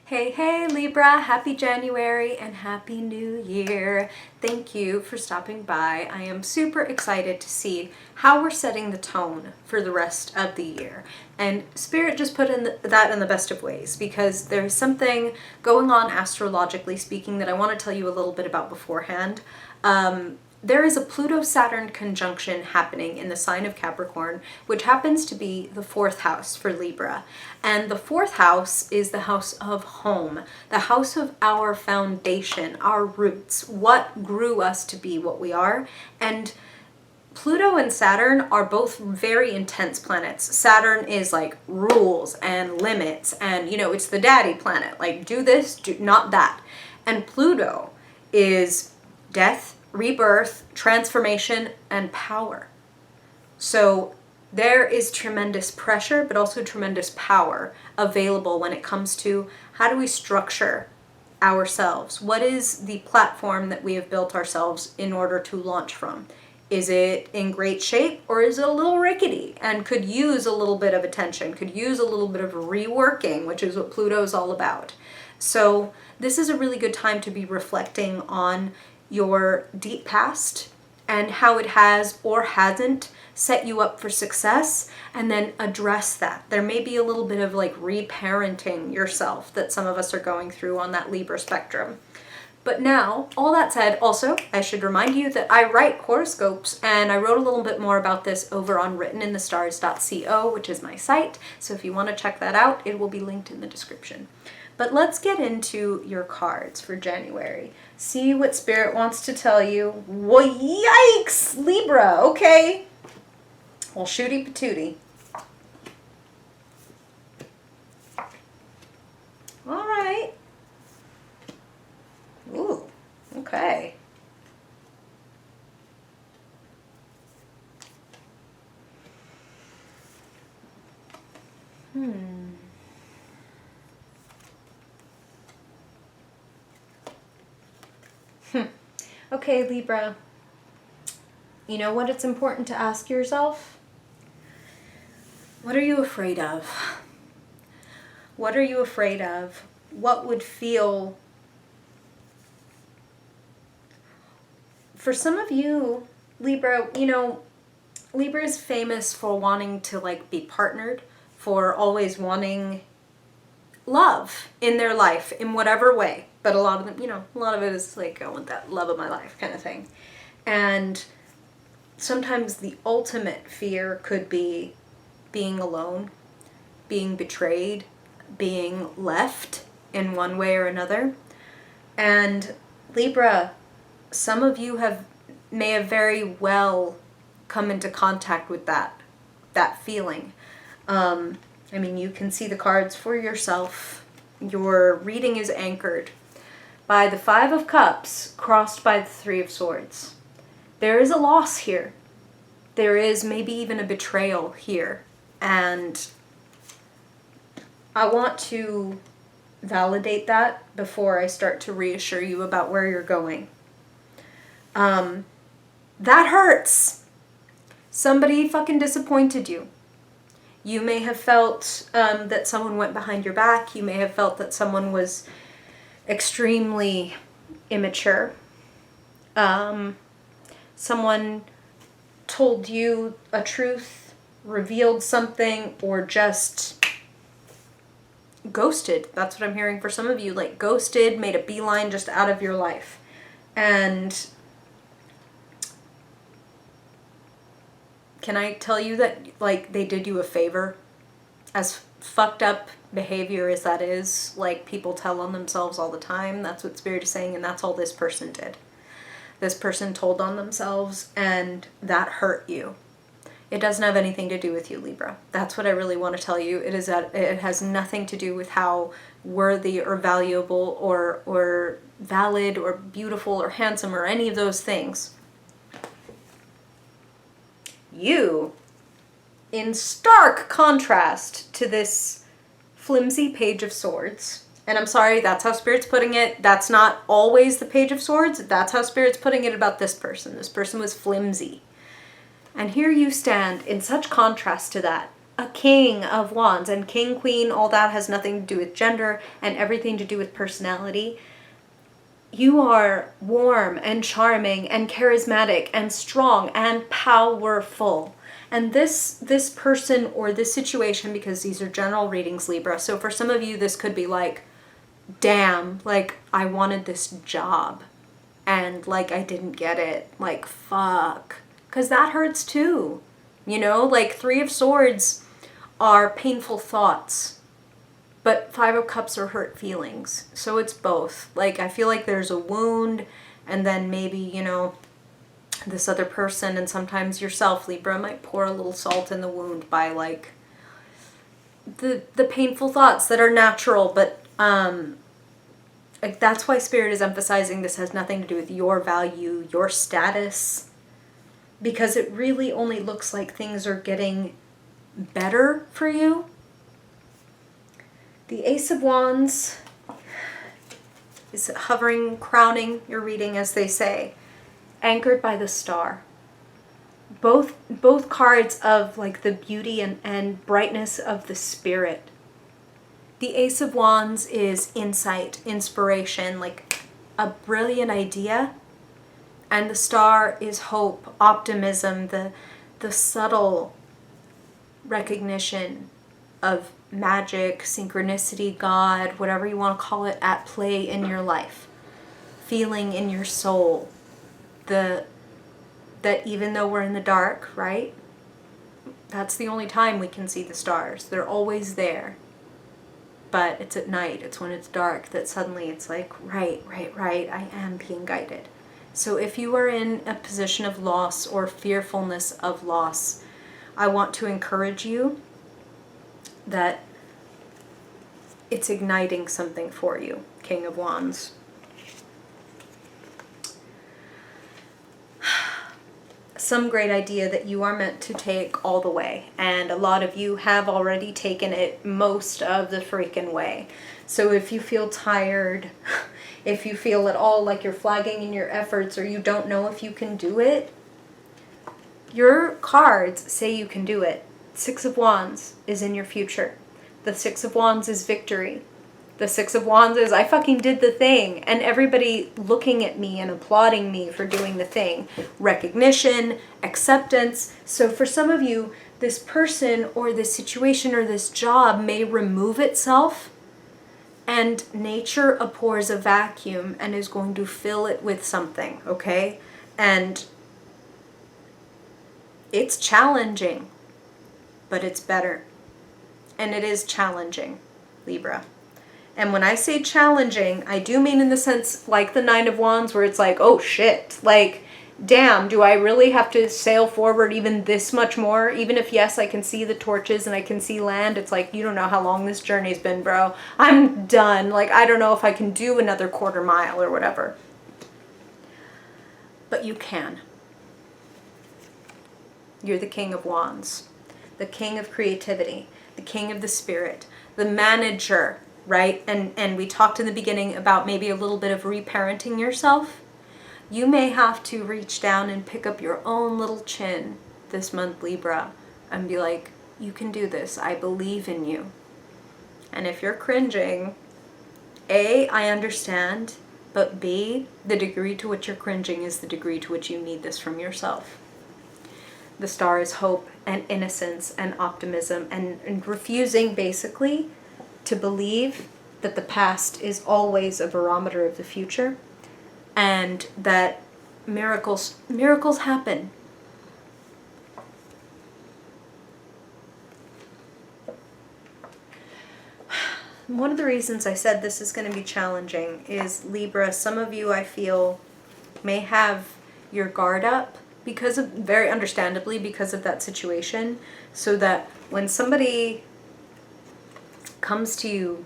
Hey, hey, Libra, happy January and happy new year. Thank you for stopping by. I am super excited to see how we're setting the tone for the rest of the year. And Spirit just put in that in the best of ways, because there's something going on astrologically speaking that I want to tell you a little bit about beforehand. There is a Pluto-Saturn conjunction happening in the sign of Capricorn, which happens to be the fourth house for Libra. And the fourth house is the house of home, the house of our foundation, our roots, what grew us to be what we are. And Pluto and Saturn are both very intense planets. Saturn is like rules and limits, and it's the daddy planet, like do this, do not that. And Pluto is death, rebirth, transformation, and power. So there is tremendous pressure, but also tremendous power available when it comes to how do we structure ourselves? What is the platform that we have built ourselves in order to launch from? Is it in great shape, or is it a little rickety and could use a little bit of attention, could use a little bit of reworking, which is what Pluto is all about. So this is a really good time to be reflecting on your deep past and how it has or hasn't set you up for success, and then address that. There may be a little bit of like reparenting yourself that some of us are going through on that Libra spectrum. But now, all that said, also, I should remind you that I write horoscopes, and I wrote a little bit more about this over on writteninthestars.co, which is my site. So if you want to check that out, it will be linked in the description. But let's get into your cards for January. See what Spirit wants to tell you. Well, yikes, Libra, okay. Well, shooty patootie. All right. Ooh, okay. Okay, Libra. You know what it's important to ask yourself? What are you afraid of? What are you afraid of? What would feel... For some of you, Libra, Libra is famous for wanting to like be partnered, for always wanting love in their life in whatever way. But a lot of them, a lot of it is like, I want that love of my life kind of thing. And sometimes the ultimate fear could be being alone, being betrayed, being left in one way or another. And Libra, some of you may have very well come into contact with that feeling. You can see the cards for yourself. Your reading is anchored by the Five of Cups crossed by the Three of Swords. There is a loss here. There is maybe even a betrayal here. And I want to validate that before I start to reassure you about where you're going. That hurts. Somebody fucking disappointed you. You may have felt that someone went behind your back. You may have felt that someone was extremely immature. Someone told you a truth, revealed something, or just ghosted. That's what I'm hearing for some of you. Like ghosted, made a beeline just out of your life. And can I tell you that, like, they did you a favor? As fucked up behavior as that is, like, people tell on themselves all the time. That's what Spirit is saying, and that's all this person did. This person told on themselves, and that hurt you. It doesn't have anything to do with you, Libra. That's what I really want to tell you. It is that it has nothing to do with how worthy or valuable or valid or beautiful or handsome or any of those things. You, in stark contrast to this flimsy Page of Swords, and I'm sorry, that's how Spirit's putting it. That's not always the Page of Swords. That's how Spirit's putting it about this person. This person was flimsy. And here you stand in such contrast to that. a king of wands, and king, queen, all that has nothing to do with gender and everything to do with personality. You are warm and charming and charismatic and strong and powerful. And this person or this situation, because these are general readings, Libra, so for some of you this could be like, damn, like I wanted this job and like I didn't get it, like fuck, because that hurts too, you know. Like 3 of Swords are painful thoughts, but 5 of Cups are hurt feelings. So it's both. Like I feel like there's a wound, and then maybe, you know, this other person and sometimes yourself, Libra, might pour a little salt in the wound by like the painful thoughts that are natural, but like that's why Spirit is emphasizing this has nothing to do with your value, your status, because it really only looks like things are getting better for you. The Ace of Wands is hovering, crowning your reading, as they say, anchored by the star. Both cards of like the beauty and brightness of the spirit. The Ace of Wands is insight, inspiration, like a brilliant idea. And the star is hope, optimism, the subtle recognition of magic, synchronicity, God, whatever you want to call it, at play in your life. Feeling in your soul. That even though we're in the dark, right? That's the only time we can see the stars. They're always there. But it's at night, it's when it's dark that suddenly it's like, right, I am being guided. So if you are in a position of loss or fearfulness of loss, I want to encourage you that it's igniting something for you, King of Wands. Some great idea that you are meant to take all the way, and a lot of you have already taken it most of the freaking way. So if you feel tired, if you feel at all like you're flagging in your efforts, or you don't know if you can do it, your cards say you can do it. 6 of Wands is in your future. The 6 of Wands is victory. The 6 of Wands is, I fucking did the thing, and everybody looking at me and applauding me for doing the thing. Recognition, acceptance. So for some of you, this person or this situation or this job may remove itself, and nature abhors a vacuum and is going to fill it with something, okay? And it's challenging, but it's better. And it is challenging, Libra. And when I say challenging, I do mean in the sense like the 9 of Wands, where it's like, oh shit, like, damn, do I really have to sail forward even this much more? Even if, yes, I can see the torches and I can see land, it's like, you don't know how long this journey's been, bro. I'm done. Like, I don't know if I can do another quarter mile or whatever. But you can. You're the King of Wands, the king of creativity, the king of the spirit, the manager, right? And we talked in the beginning about maybe a little bit of reparenting yourself. You may have to reach down and pick up your own little chin this month, Libra, and be like, you can do this. I believe in you. And if you're cringing, A, I understand, but B, the degree to which you're cringing is the degree to which you need this from yourself. The star is hope and innocence and optimism and refusing basically to believe that the past is always a barometer of the future, and that miracles happen. One of the reasons I said this is going to be challenging is, Libra, some of you I feel may have your guard up because of, very understandably, because of that situation, so that when somebody comes to you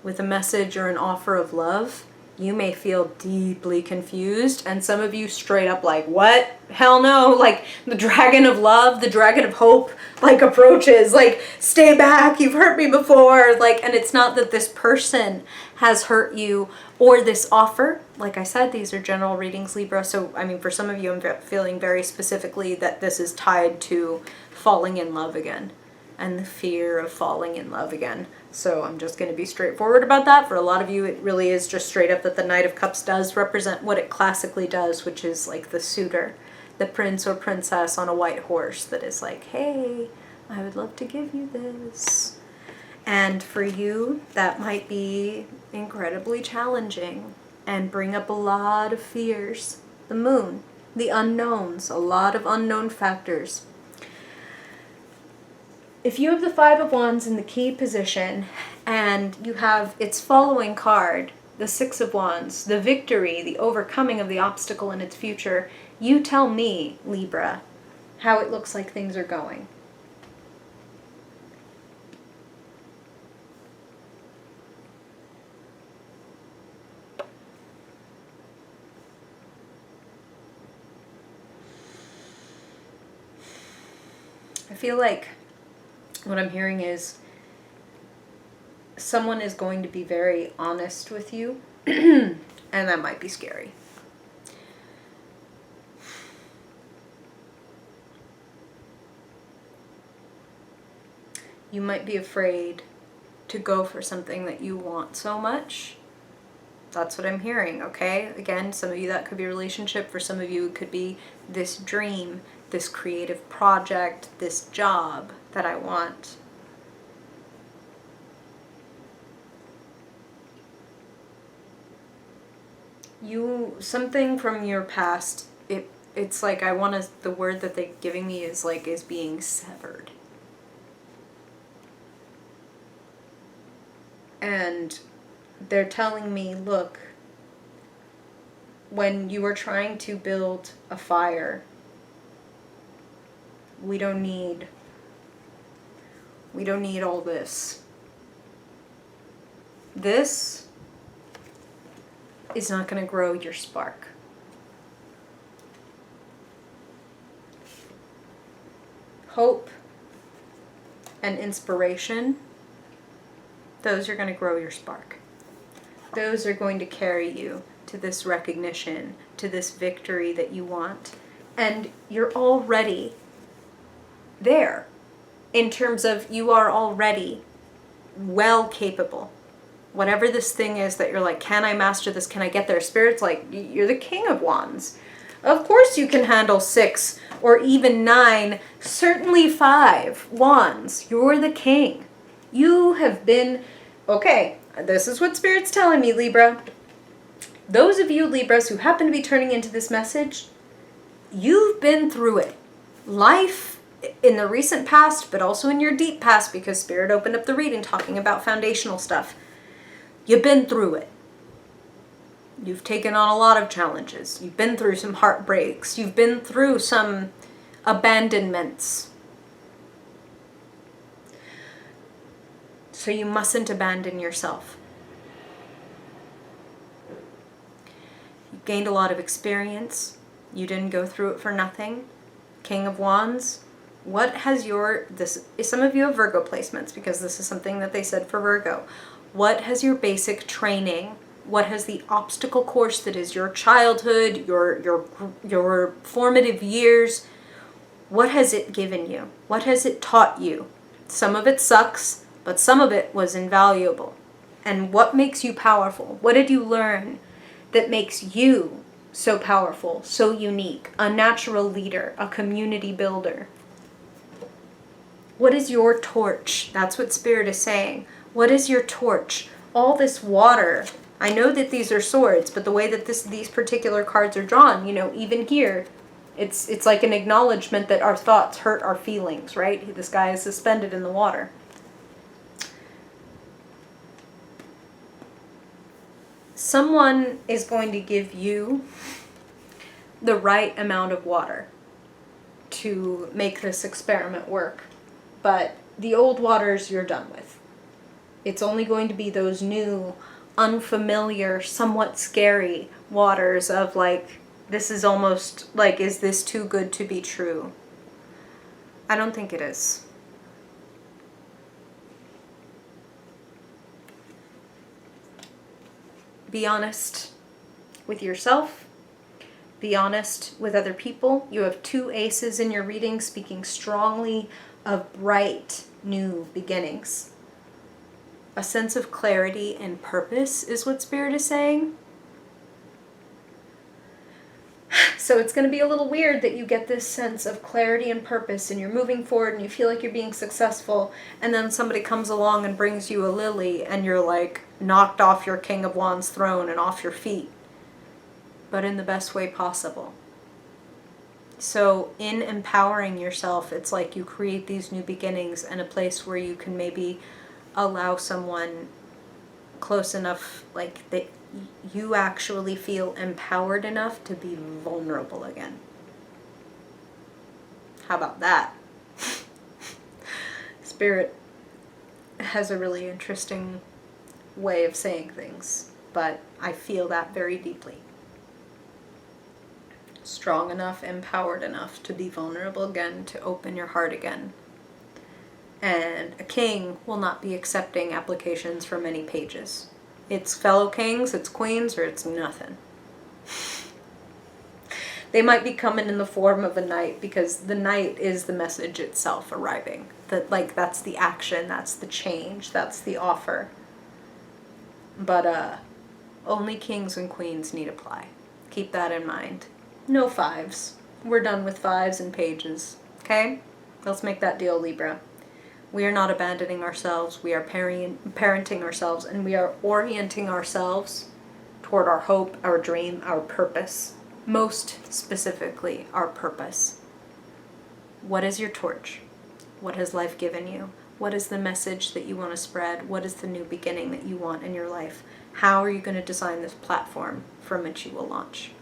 with a message or an offer of love, you may feel deeply confused, and some of you straight up like, what? Hell no. Like the dragon of love, the dragon of hope, like approaches, like, stay back, you've hurt me before. Like, and it's not that this person has hurt you or this offer. Like I said, these are general readings, Libra. So, I mean, for some of you, I'm feeling very specifically that this is tied to falling in love again. and the fear of falling in love again. So I'm just going to be straightforward about that. For a lot of you, it really is just straight up that the Knight of Cups does represent what it classically does, which is like the suitor, the prince or princess on a white horse that is like, hey, I would love to give you this. And for you, that might be incredibly challenging and bring up a lot of fears. The moon, the unknowns, a lot of unknown factors. If you have the Five of Wands in the key position and you have its following card, the Six of Wands, the victory, the overcoming of the obstacle in its future, you tell me, Libra, how it looks like things are going. I feel like what I'm hearing is someone is going to be very honest with you, and that might be scary. You might be afraid to go for something that you want so much. That's what I'm hearing, okay? Again, some of you that could be a relationship. For some of you it could be this dream, this creative project, this job that I want. Something from your past, it's like the word that they're giving me is being severed. And they're telling me, look, when you were trying to build a fire, we don't need all this. This is not going to grow your spark. Hope and inspiration, those are going to grow your spark. Those are going to carry you to this recognition, to this victory that you want. And you're already there in terms of you are already well capable. Whatever this thing is that you're like, can I master this? Can I get there? Spirit's like, you're the King of Wands. Of course you can handle 6 or even 9, certainly 5 wands. You're the king. You have been, okay, this is what Spirit's telling me, Libra. Those of you Libras who happen to be turning into this message, you've been through it. Life in the recent past, but also in your deep past, because Spirit opened up the reading talking about foundational stuff. You've been through it. You've taken on a lot of challenges. You've been through some heartbreaks. You've been through some abandonments. So you mustn't abandon yourself. You gained a lot of experience. You didn't go through it for nothing. King of Wands, what has some of you have Virgo placements, because this is something that they said for Virgo. What has your basic training, what has the obstacle course that is your childhood, your formative years, what has it given you? What has it taught you? Some of it sucks, but some of it was invaluable. And what makes you powerful? What did you learn that makes you so powerful, so unique, a natural leader, a community builder? What is your torch? That's what Spirit is saying. What is your torch? All this water. I know that these are swords, but the way that these particular cards are drawn, even here, it's like an acknowledgement that our thoughts hurt our feelings, right? This guy is suspended in the water. Someone is going to give you the right amount of water to make this experiment work. But the old waters you're done with. It's only going to be those new, unfamiliar, somewhat scary waters of this is almost is this too good to be true? I don't think it is. Be honest with yourself. Be honest with other people. You have 2 aces in your reading speaking strongly of bright, new beginnings. A sense of clarity and purpose is what Spirit is saying. So it's going to be a little weird that you get this sense of clarity and purpose and you're moving forward and you feel like you're being successful, and then somebody comes along and brings you a lily and you're like knocked off your King of Wands throne and off your feet, but in the best way possible. So in empowering yourself, it's like you create these new beginnings and a place where you can maybe allow someone close enough, like that you actually feel empowered enough to be vulnerable again. How about that? Spirit has a really interesting way of saying things, but I feel that very deeply. Strong enough, empowered enough to be vulnerable again, to open your heart again. And a king will not be accepting applications for many pages. It's fellow kings, it's queens, or it's nothing. They might be coming in the form of a knight, because the knight is the message itself arriving. That, like, that's the action, that's the change, that's the offer. But only kings and queens need apply. Keep that in mind. No fives. We're done with fives and pages. Okay? Let's make that deal, Libra. We are not abandoning ourselves. We are parenting ourselves, and we are orienting ourselves toward our hope, our dream, our purpose. Most specifically, our purpose. What is your torch? What has life given you? What is the message that you want to spread? What is the new beginning that you want in your life? How are you going to design this platform from which you will launch?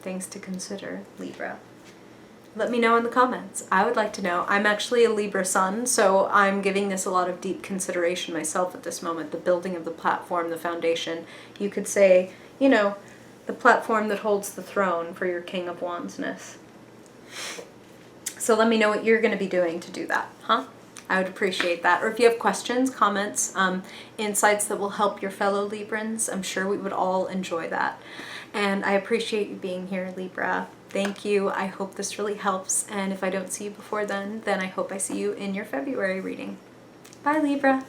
Things to consider, Libra. Let me know in the comments. I would like to know. I'm actually a Libra sun, so I'm giving this a lot of deep consideration myself at this moment. The building of the platform, the foundation. You could say, you know, the platform that holds the throne for your King of Wandsness. So let me know what you're going to be doing to do that, huh? I would appreciate that. Or if you have questions, comments, insights that will help your fellow Librans, I'm sure we would all enjoy that. And I appreciate you being here, Libra. Thank you. I hope this really helps. And if I don't see you before then I hope I see you in your February reading. Bye, Libra.